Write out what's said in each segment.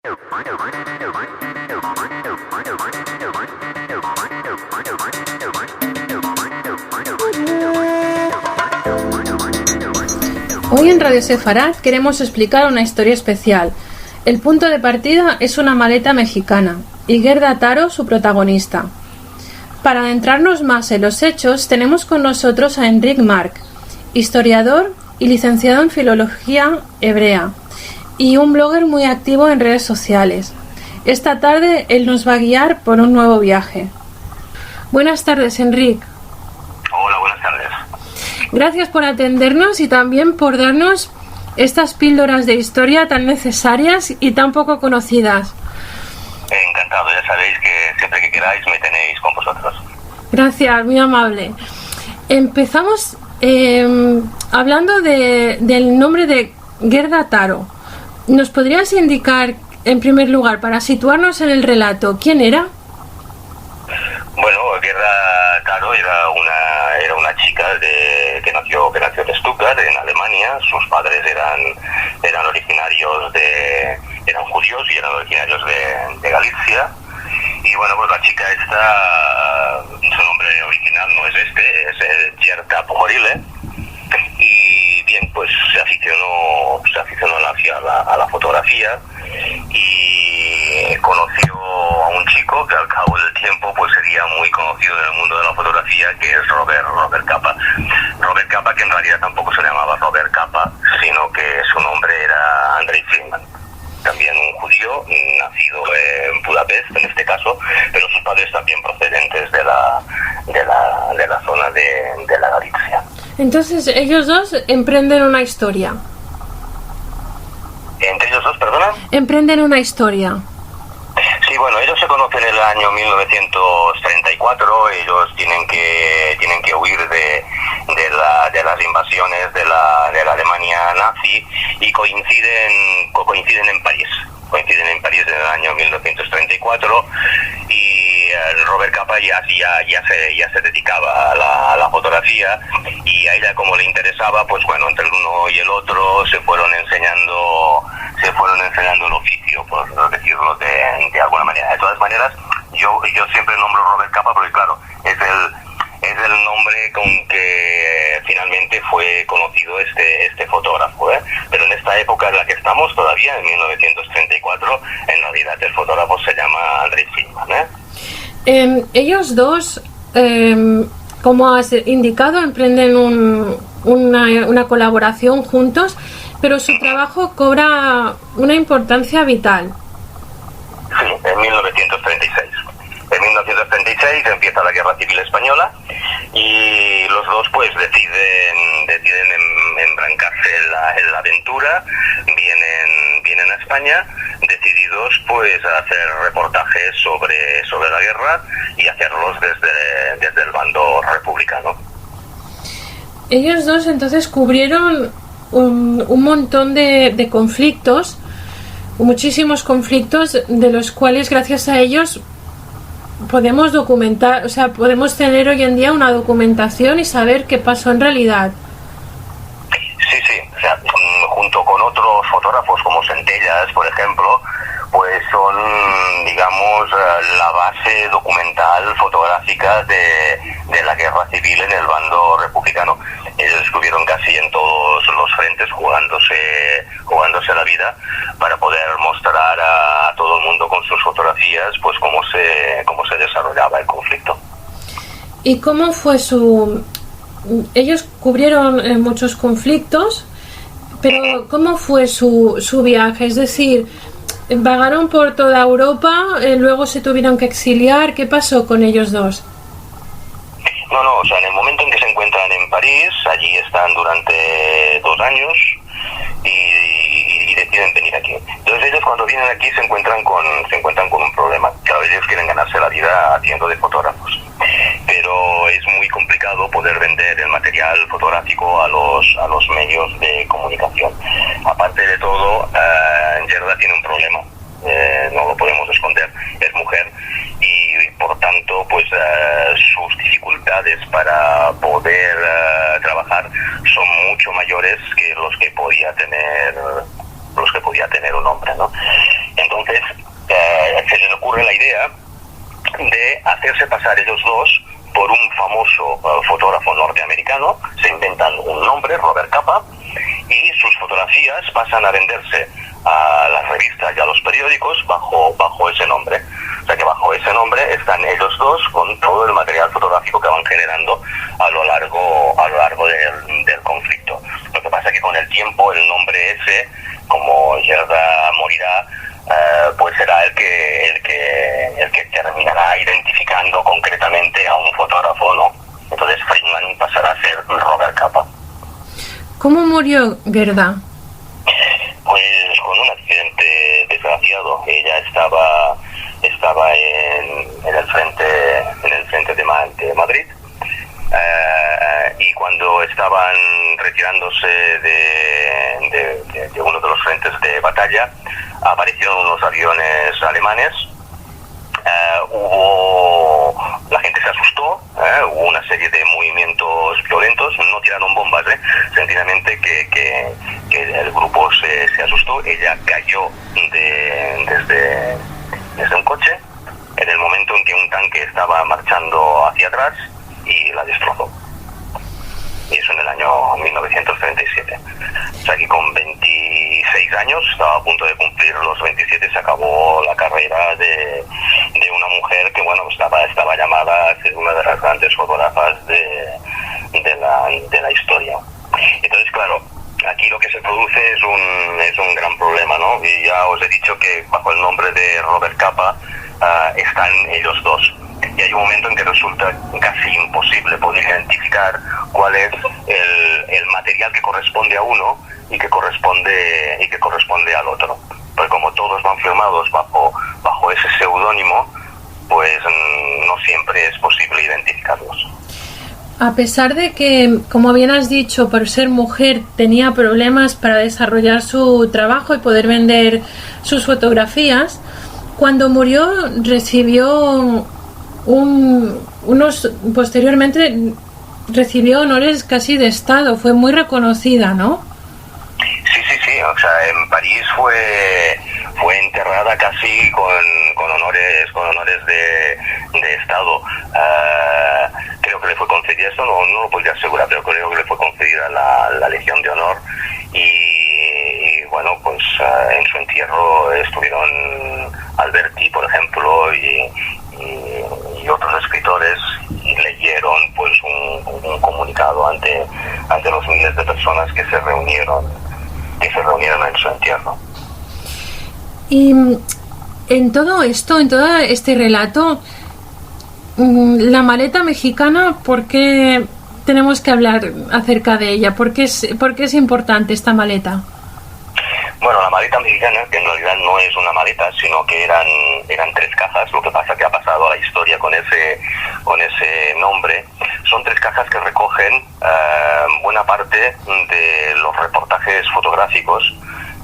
Hoy en Radio Sefarad queremos explicar una historia especial. El punto de partida es una maleta mexicana y Gerda Taro su protagonista. Para adentrarnos más en los hechos tenemos con nosotros a Enric March, historiador y licenciado en Filología Hebrea y un blogger muy activo en redes sociales. Esta tarde él nos va a guiar por un nuevo viaje. Buenas tardes, Enric. Hola, buenas tardes. Gracias por atendernos y también por darnos estas píldoras de historia tan necesarias y tan poco conocidas. Encantado, ya sabéis que siempre que queráis me tenéis con vosotros. Gracias, muy amable. Empezamos hablando del nombre de Gerda Taro. ¿Nos podrías indicar, en primer lugar, para situarnos en el relato, quién era? Bueno, Gerda Taro era una chica que nació en Stuttgart, en Alemania. Sus padres eran originarios eran judíos y eran originarios de Galicia. Y bueno, pues la chica esta, su nombre original no es es Gerda Pohorile. Y bien, pues se aficionó a la fotografía y conoció a un chico que al cabo del tiempo pues sería muy conocido en el mundo de la fotografía, que es Robert Capa. Robert Capa, que en realidad tampoco se llamaba Robert Capa, sino que su nombre era Andrei Friedman. También un judío, nacido en Budapest en este caso, pero sus padres también procedentes de la zona de la Galicia. Entonces ellos dos emprenden una historia. ¿Entre ellos dos, perdona? Emprenden una historia. Sí, bueno, ellos se conocen en el año 1934. Ellos tienen que huir de las invasiones de la Alemania nazi y coinciden en París. Coinciden en París en el año 1934 y Robert Capa ya se dedicaba a la fotografía, y a ella, como le interesaba, pues bueno, entre el uno y el otro se fueron enseñando el oficio, por decirlo de alguna manera. De todas maneras, yo siempre nombro Robert Capa porque, claro, es el nombre con que finalmente fue conocido este fotógrafo, ¿eh? Pero en esta época en la que estamos todavía, en 1934, en realidad el fotógrafo se llama Andrei Friedman, ¿eh? Ellos dos, como has indicado, emprenden una colaboración juntos, pero su trabajo cobra una importancia vital. Sí, en 1936. En 1936 empieza la Guerra Civil Española y los dos pues deciden embrancarse en la aventura. Vienen a España decididos pues a hacer reportajes sobre la guerra y hacerlos desde el bando republicano. Ellos dos entonces cubrieron un montón de conflictos, muchísimos conflictos, de los cuales gracias a ellos podemos documentar, o sea, podemos tener hoy en día una documentación y saber qué pasó en realidad. Sí, o sea, junto con otros fotógrafos como Centellas, por ejemplo, pues son, digamos, la base documental fotográfica de la guerra civil en el bando republicano. Ellos estuvieron casi en todos los frentes jugándose la vida para poder mostrar a todo el mundo con sus fotografías pues cómo se desarrollaba el conflicto. ¿Y cómo fue ellos cubrieron muchos conflictos, pero cómo fue su viaje? Es decir, vagaron por toda Europa, luego se tuvieron que exiliar. ¿Qué pasó con ellos dos? No, o sea, en el momento en que se encuentran en París, allí están durante 2 años y deciden venir aquí. Entonces ellos, cuando vienen aquí, se encuentran con un problema. Claro, ellos quieren ganarse la vida haciendo de fotógrafos, pero es muy complicado poder vender el material fotográfico a los medios de comunicación. Aparte de todo, Gerda tiene un problema, no lo podemos esconder, es mujer y por tanto pues sus dificultades para poder trabajar son mucho mayores que los que podía tener un hombre, ¿no? Entonces idea de hacerse pasar ellos dos por un famoso fotógrafo norteamericano. Se inventan un nombre, Robert Capa, y sus fotografías pasan a venderse a las revistas y a los periódicos bajo ese nombre. O sea que bajo ese nombre están ellos dos con todo el material fotográfico que van generando a lo largo del conflicto. Lo que pasa es que con el tiempo el nombre ese, como Gerda morirá, pues será el que terminará identificando concretamente a un fotógrafo, ¿no? Entonces Friedman pasará a ser Robert Capa. ¿Cómo murió Gerda? Pues con un accidente desgraciado. Ella estaba en el frente de Madrid, y cuando estaban retirándose de uno de los frentes de batalla, aparecieron unos aviones alemanes. La gente se asustó, hubo una serie de movimientos violentos, no tiraron bombas, sencillamente que el grupo se asustó. Ella cayó desde un coche en el momento en que un tanque estaba marchando hacia atrás y la destrozó. Y eso en el año 1937. O sea que con 26 años, estaba a punto de cumplir los 27, se acabó la carrera de una mujer que, bueno, estaba llamada a ser una de las grandes fotógrafas de la historia. Entonces, claro, aquí lo que se produce es un gran problema, ¿no? Y ya os he dicho que bajo el nombre de Robert Capa están ellos dos. Y hay un momento en que resulta casi imposible poder identificar cuál es el material que corresponde a uno y que corresponde al otro. Porque como todos van firmados bajo ese seudónimo, pues no siempre es posible identificarlos. A pesar de que, como bien has dicho, por ser mujer tenía problemas para desarrollar su trabajo y poder vender sus fotografías, cuando murió recibió posteriormente recibió honores casi de Estado, fue muy reconocida, ¿no? Sí, o sea, en París fue enterrada casi con honores de Estado. Creo que le fue concedida, esto no lo podría asegurar, pero creo que le fue concedida la Legión de Honor, y bueno, pues en su entierro estuvieron Alberti, por ejemplo, y otros escritores, y leyeron pues un comunicado ante los miles de personas que se reunieron en su entierro. Y en todo esto, en todo este relato, la maleta mexicana, ¿por qué tenemos que hablar acerca de ella? ¿Por qué es importante esta maleta? Bueno, la maleta mexicana, que en realidad no es una maleta, sino que eran 3 cajas. Lo que pasa que ha pasado a la historia con ese nombre. Son 3 cajas que recogen buena parte de los reportajes fotográficos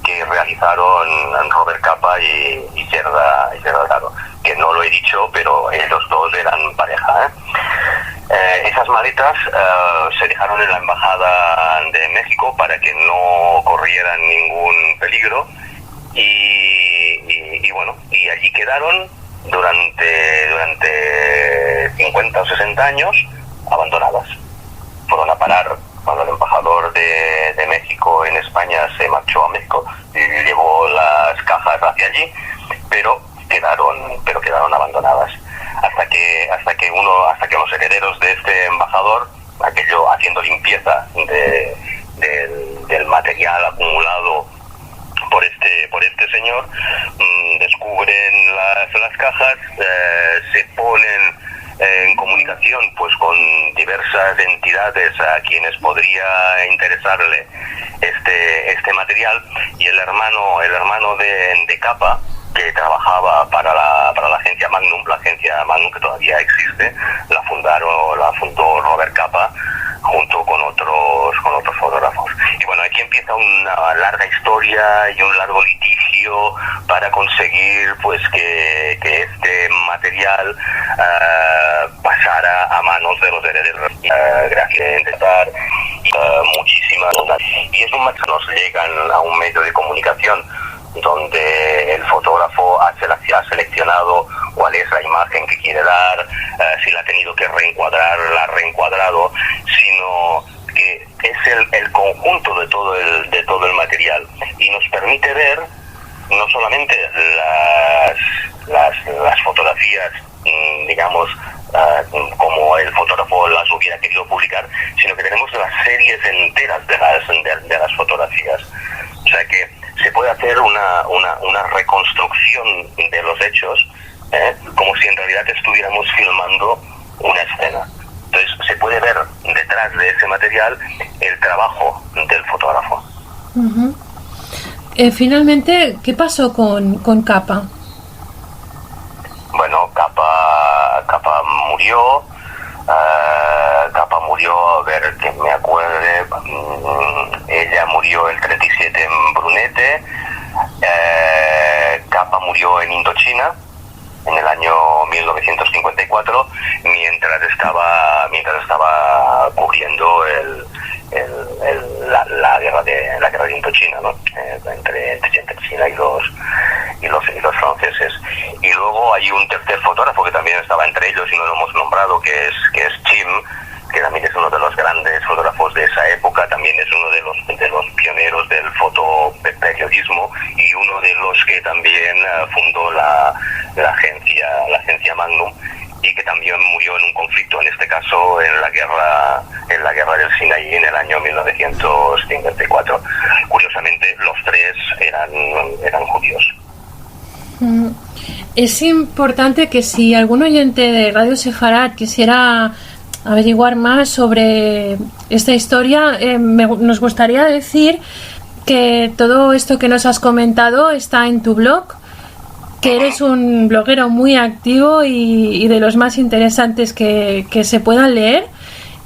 que realizaron Robert Capa y Gerda Taro, que no lo he dicho, pero ellos dos eran pareja. Esas maletas se dejaron en la Embajada de México para que no corrieran ningún peligro, y bueno, y allí quedaron durante 50 o 60 años abandonadas. Fueron a parar cuando el embajador de México en España se marchó a México y llevó las cajas hacia allí, pero quedaron abandonadas hasta que los herederos de este embajador, haciendo limpieza del material acumulado por este señor, descubren las cajas, se ponen en comunicación pues con diversas entidades a quienes podría interesarle este material, y el hermano de Capa, que trabajaba para la agencia Magnum, que todavía existe, la fundó Robert Capa junto con otros fotógrafos. Y bueno, aquí empieza una larga historia y un largo litigio para conseguir pues que este material pasara a manos de los herederos. Gracias a intentar muchísimas, y es un material que nos llegan a un medio de comunicación donde el fotógrafo ha seleccionado cuál es ha tenido que reencuadrar, la ha reencuadrado, sino que es el conjunto de todo el material, y nos permite ver no solamente las fotografías, digamos, como el fotógrafo las hubiera querido publicar, sino que tenemos las series enteras de las fotografías. O sea que se puede hacer una reconstrucción de los hechos, como si en realidad estuviéramos filmando una escena. Entonces se puede ver detrás de ese material el trabajo del fotógrafo. Uh-huh. Finalmente, ¿qué pasó con Capa? Bueno, Capa murió. Capa murió, a ver que me acuerde, ella murió el 37 en Brunete. Capa murió en Indochina en el año 1954, mientras estaba cubriendo la guerra de Indochina, ¿no? Entre China y los franceses. Y luego hay un tercer fotógrafo que también estaba entre ellos y no lo hemos nombrado, que es Chim, que también es uno de los grandes fotógrafos de esa época, también es uno de los pioneros del fotoperiodismo y uno de los que también fundó la agencia Magnum, y que también murió en un conflicto, en este caso en la guerra del Sinaí en el año 1954. Curiosamente, los tres eran judíos. Es importante que si algún oyente de Radio Sefarad quisiera averiguar más sobre esta historia, nos gustaría decir que todo esto que nos has comentado está en tu blog, que eres un bloguero muy activo y de los más interesantes que se puedan leer.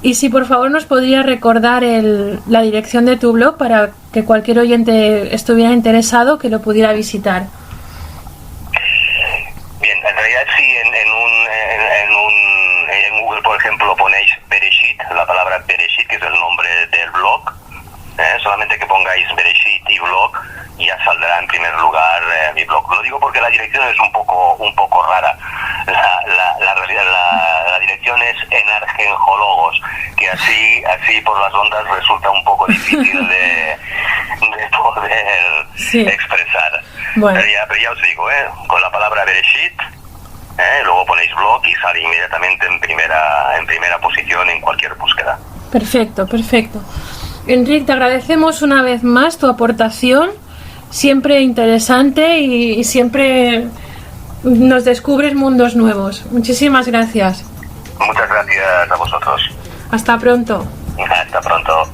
Y si por favor nos podría recordar la dirección de tu blog para que cualquier oyente estuviera interesado que lo pudiera visitar. Bien, en realidad sí, en Google, por ejemplo, ponéis Bereshit, la palabra Bereshit, que es el nombre del blog. Solamente que pongáis Bereshit y blog, ya saldrá en primer lugar mi blog. Lo digo porque la dirección es un poco rara. La dirección es Enargenjologos, que así por las ondas resulta un poco difícil de poder expresar. Bueno. Pero ya os digo, con la palabra Bereshit, luego ponéis blog y sale inmediatamente en primera posición en cualquier búsqueda. Perfecto. Enric, te agradecemos una vez más tu aportación, siempre interesante y siempre nos descubres mundos nuevos. Muchísimas gracias. Muchas gracias a vosotros. Hasta pronto. Hasta pronto.